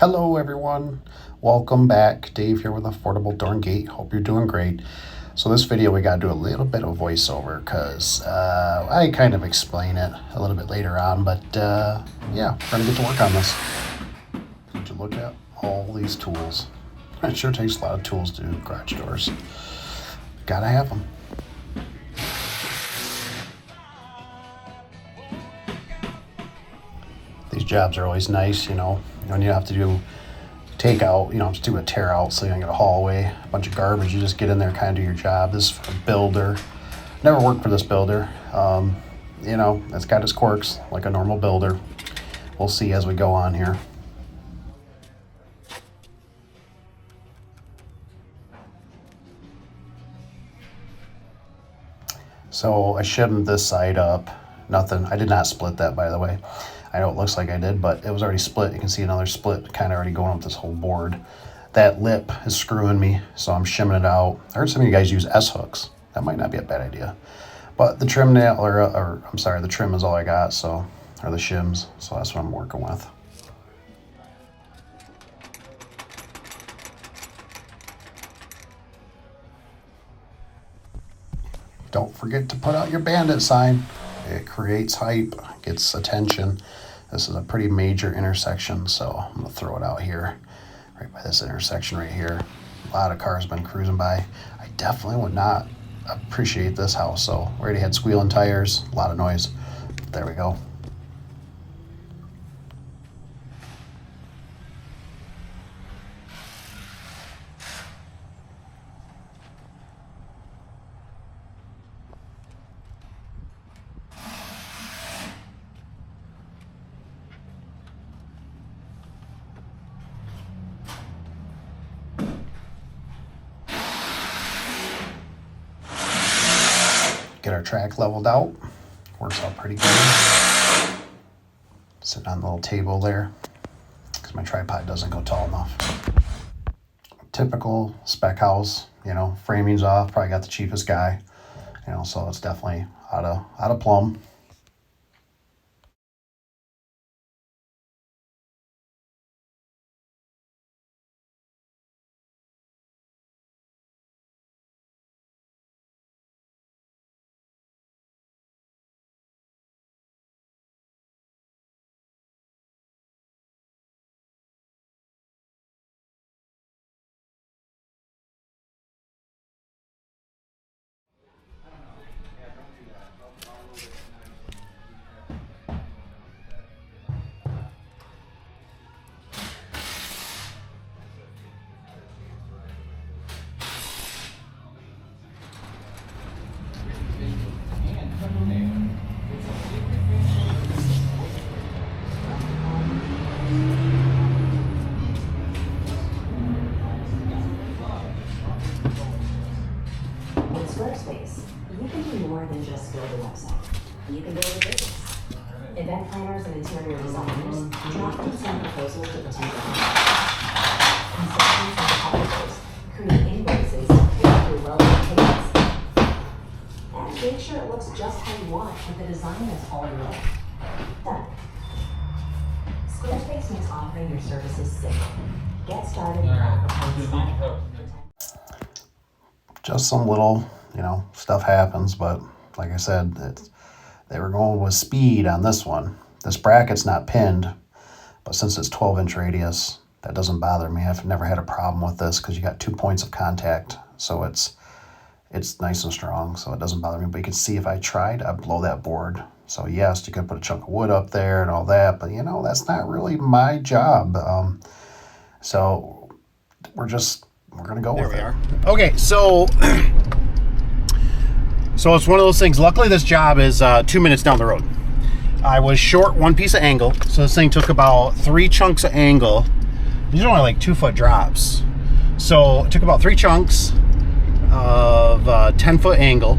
Hello everyone, welcome back. Dave here with Affordable Door and Gate. Hope you're doing great. So this video we got to do a little bit of voiceover because I kind of explain it a little bit later on, but yeah, we're gonna get to work on this. Would you look at all these tools? It sure takes a lot of tools to do garage doors. Gotta have them. These jobs are always nice, you know, when you have to do takeout, you know, just do a tear out so you don't get a hallway, a bunch of garbage, you just get in there, kind of do your job. This is for a builder. Never worked for this builder. You know, it's got its quirks like a normal builder. We'll see as we go on here. So I shimmed this side up. Nothing, I did not split that, by the way. I know it looks like I did, but it was already split. You can see another split kind of already going up this whole board. That lip is screwing me, so I'm shimming it out. I heard some of you guys use S-hooks. That might not be a bad idea. But the trim nail, or I'm sorry, the trim is all I got, so, or the shims, so that's what I'm working with. Don't forget to put out your bandit sign. It creates hype, gets attention. This is a pretty major intersection, so I'm gonna throw it out here, right by this intersection right here. A lot of cars been cruising by. I definitely would not appreciate this house, so we already had squealing tires, a lot of noise. There we go. Get our track leveled out. Works out pretty good. Sitting on the little table there because my tripod doesn't go tall enough. Typical spec house, you know, framing's off. Probably got the cheapest guy, you know, so it's definitely out of plumb. Squarespace, you can do more than just build a website. You can build a business. Event planners and interior designers drop and send proposals to potential clients. Consultants and publishers create invoices through relevant pages. And make sure it looks just how you want with the design that's all your own. Done. Squarespace makes offering your services simple. Get started now. Just some little, you know, stuff happens, but like I said, they were going with speed on this one. This bracket's not pinned, but since it's 12-inch radius, that doesn't bother me. I've never had a problem with this because you got 2 points of contact, so it's nice and strong, so it doesn't bother me. But you can see if I tried, I'd blow that board. So yes, you could put a chunk of wood up there and all that, but you know, that's not really my job. So we're gonna go with it. Okay, so it's one of those things. Luckily, this job is 2 minutes down the road. I was short one piece of angle, so this thing took about 3 chunks of angle. These are only like 2-foot drops, so it took about 3 chunks of 10-foot angle.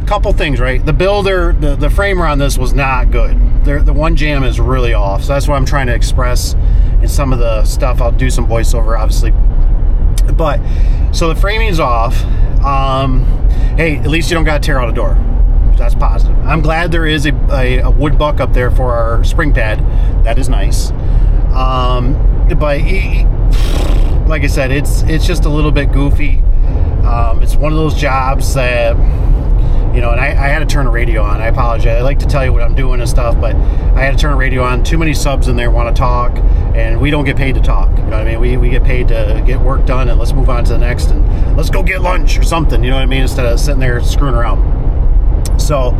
Couple things, right? The builder, the framer on this was not good. The one jam is really off, so that's what I'm trying to express in some of the stuff. I'll do some voiceover, obviously. But so the framing's off. Hey, at least you don't got to tear out a door. That's positive. I'm glad there is a wood buck up there for our spring pad. That is nice. but like I said, it's just a little bit goofy. It's one of those jobs that, you know, and I had to turn a radio on. I apologize. I like to tell you what I'm doing and stuff, but I had to turn a radio on. Too many subs in there want to talk, and we don't get paid to talk. You know what I mean? We get paid to get work done, and let's move on to the next, and let's go get lunch or something. You know what I mean? Instead of sitting there screwing around. So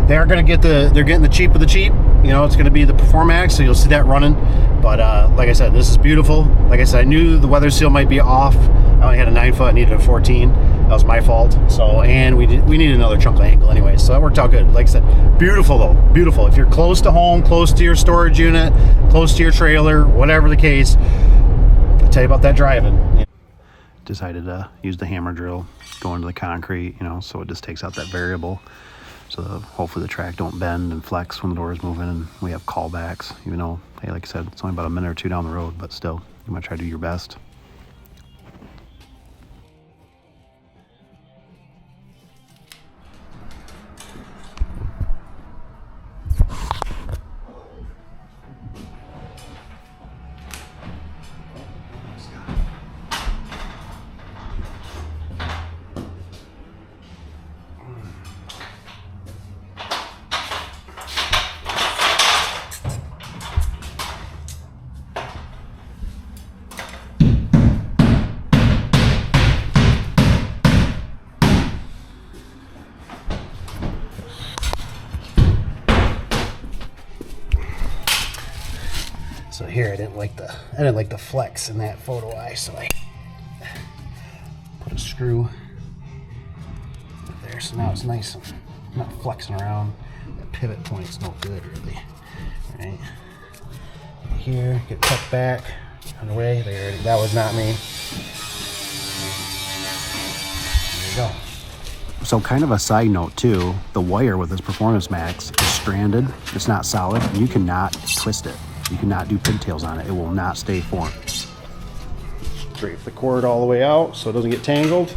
they are going to get they're getting the cheap of the cheap. You know, it's going to be the Performax, so you'll see that running. But like I said, this is beautiful. Like I said, I knew the weather seal might be off. I only had a 9-foot, I needed a 14. That was my fault. So, and we needed another chunk of angle anyway, so that worked out good. Like I said, beautiful though, beautiful. If you're close to home, close to your storage unit, close to your trailer, whatever the case, I'll tell you about that driving. Decided to use the hammer drill, go into the concrete, you know, so it just takes out that variable. So hopefully the track don't bend and flex when the door is moving, and we have callbacks, even though, hey, like I said, it's only about a minute or two down the road, but still, you might try to do your best. So here, I didn't like the flex in that photo eye, so I put a screw there. So now it's nice and not flexing around. The pivot point's no good really. Right here, get tucked back on the way. There, that was not me. There you go. So kind of a side note too, the wire with this Performance Max is stranded. It's not solid, and you cannot twist it. You cannot do pigtails on it. It will not stay formed. Drape the cord all the way out so it doesn't get tangled.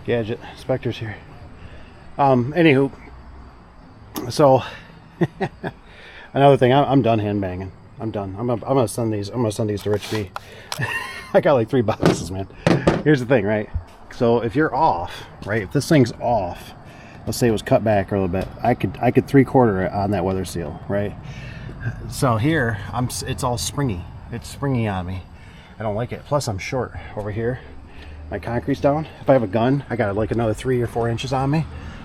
Gadget, Spectre's here. Anywho, so another thing, I'm done hand banging. I'm done. I'm gonna send these. I'm gonna send these to Rich B. I got like 3 boxes, man. Here's the thing, right? So if you're off, right? If this thing's off, let's say it was cut back a little bit, I could 3/4 it on that weather seal, right? So here, it's all springy. It's springy on me. I don't like it. Plus, I'm short over here. My concrete's down. If I have a gun, I got like another 3 or 4 inches on me,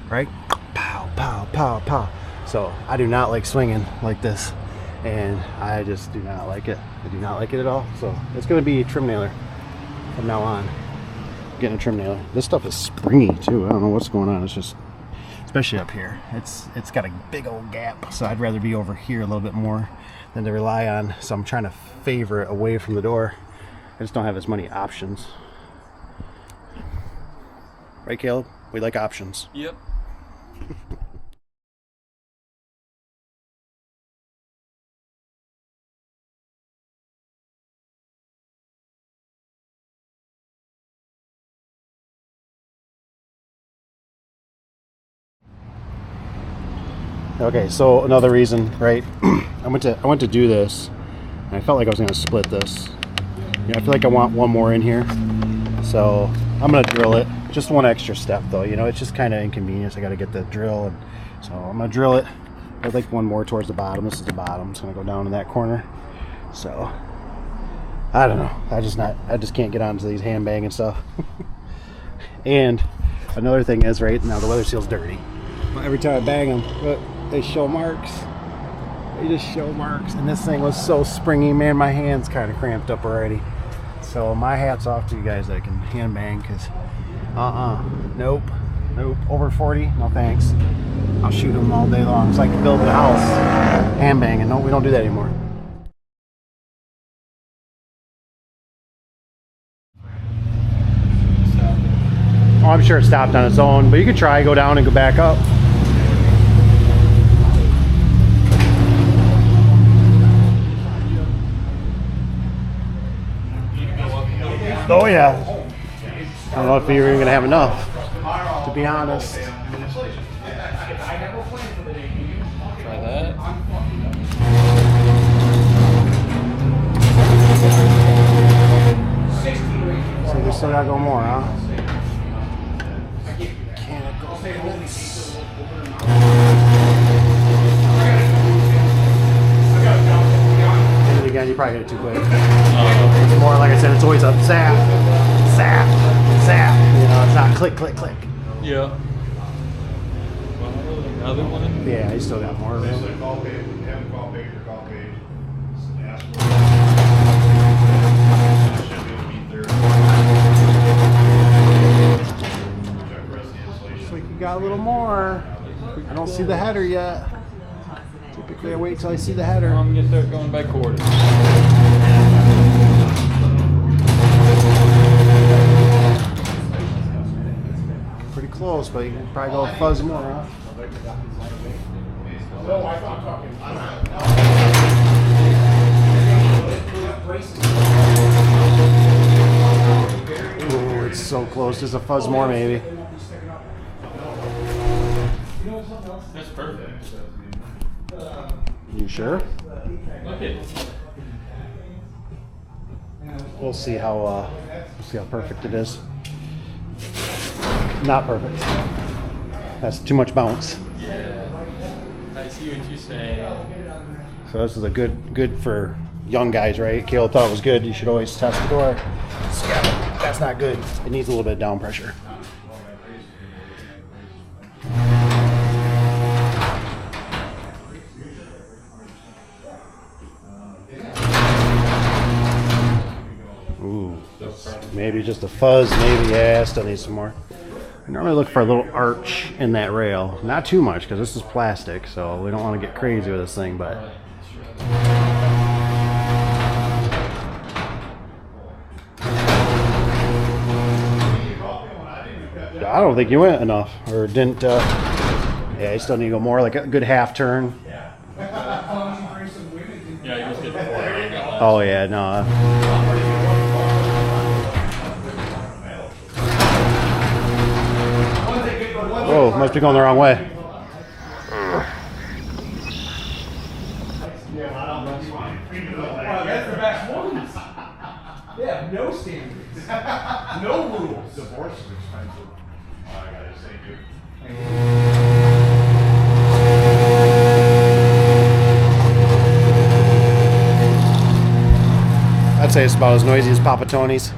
right? Pow, pow, pow, pow. So I do not like swinging like this, and I just do not like it. I do not like it at all. So it's going to be a trim nailer from now on. Getting a trim nailer. This stuff is springy too. I don't know what's going on. It's just, especially up here, it's got a big old gap. So I'd rather be over here a little bit more than to rely on. So I'm trying to favor it away from the door. I just don't have as many options. Right, Caleb? We like options. Yep. Okay, so another reason, right? I went to do this, and I felt like I was going to split this. You know, I feel like I want one more in here, so I'm going to drill it. Just one extra step, though. You know, it's just kind of inconvenience. I got to get the drill, and so I'm going to drill it. I'd like one more towards the bottom. This is the bottom. It's going to go down in that corner. So I don't know. I just can't get onto these hand bang and stuff. And another thing is, right now the weather seal's dirty. Every time I bang them, look, they show marks. They just show marks. And this thing was so springy, man, my hand's kind of cramped up already. So my hat's off to you guys that can hand bang, because nope, over 40, no thanks. I'll shoot them all day long. It's like building a house, hand banging. No, we don't do that anymore. Oh, I'm sure it stopped on its own, but you could try, go down and go back up. Oh yeah. I don't know if you're even gonna have enough. to be honest. Try that. So we still gotta go more, huh? Mechanical fence. Hit it again, you probably hit it too quick. It's more, like I said, it's always a zap, zap, zap. You know, it's not click, click, click. Yeah. Another one? Yeah, you still got more of them. Call page, have a call page or call page. Ask for should be able to meet their check for us the installation. Looks like you got a little more. I don't see the header yet. Typically I wait till I see the header. I'm gonna start going by quarters. Pretty close, but you can probably go a fuzz more, huh? Ooh, it's so close. Just a fuzz more, maybe. That's perfect. You sure? Okay. We'll see how perfect it is. Not perfect. That's too much bounce. Yeah. I see what you're saying. So this is a good for young guys, right? Caleb thought it was good. You should always test the door. So yeah, that's not good. It needs a little bit of down pressure. Ooh, maybe just a fuzz. Maybe, yeah, still need some more. I normally look for a little arch in that rail. Not too much, because this is plastic, so we don't want to get crazy with this thing, but... I don't think you went enough, or didn't, yeah, you still need to go more, like a good half turn. Yeah, you just get the forward. Oh yeah, no. Whoa, must be going the wrong way. They have no standards, no rules. Divorce is expensive. I gotta say, dude. I'd say it's about as noisy as Papa Tony's.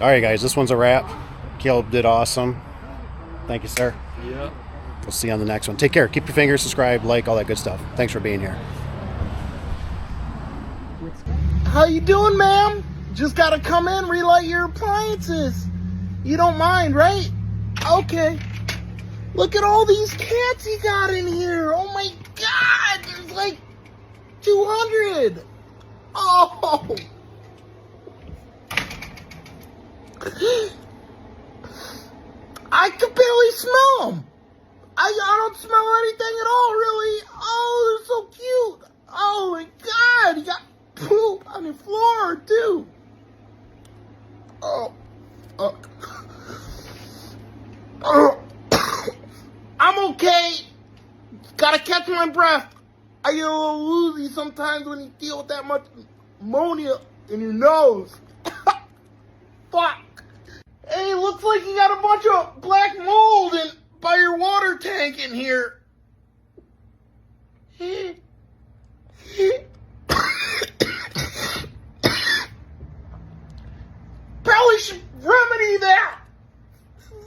All right, guys, this one's a wrap. Caleb did awesome. Thank you, sir. Yeah. We'll see you on the next one. Take care. Keep your fingers, subscribe, like, all that good stuff. Thanks for being here. How you doing, ma'am? Just gotta come in, relight your appliances. You don't mind, right? Okay. Look at all these cats you got in here. Oh my God, there's like 200. Oh. I can barely smell them. I don't smell anything at all, really. Oh, they're so cute. Oh my God, you got poop on the floor too. Oh. I'm okay. Gotta catch my breath. I get a little woozy sometimes when you deal with that much ammonia in your nose. Fuck. Hey, looks like you got a bunch of black mold by your water tank in here. Probably should remedy that.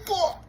Fuck.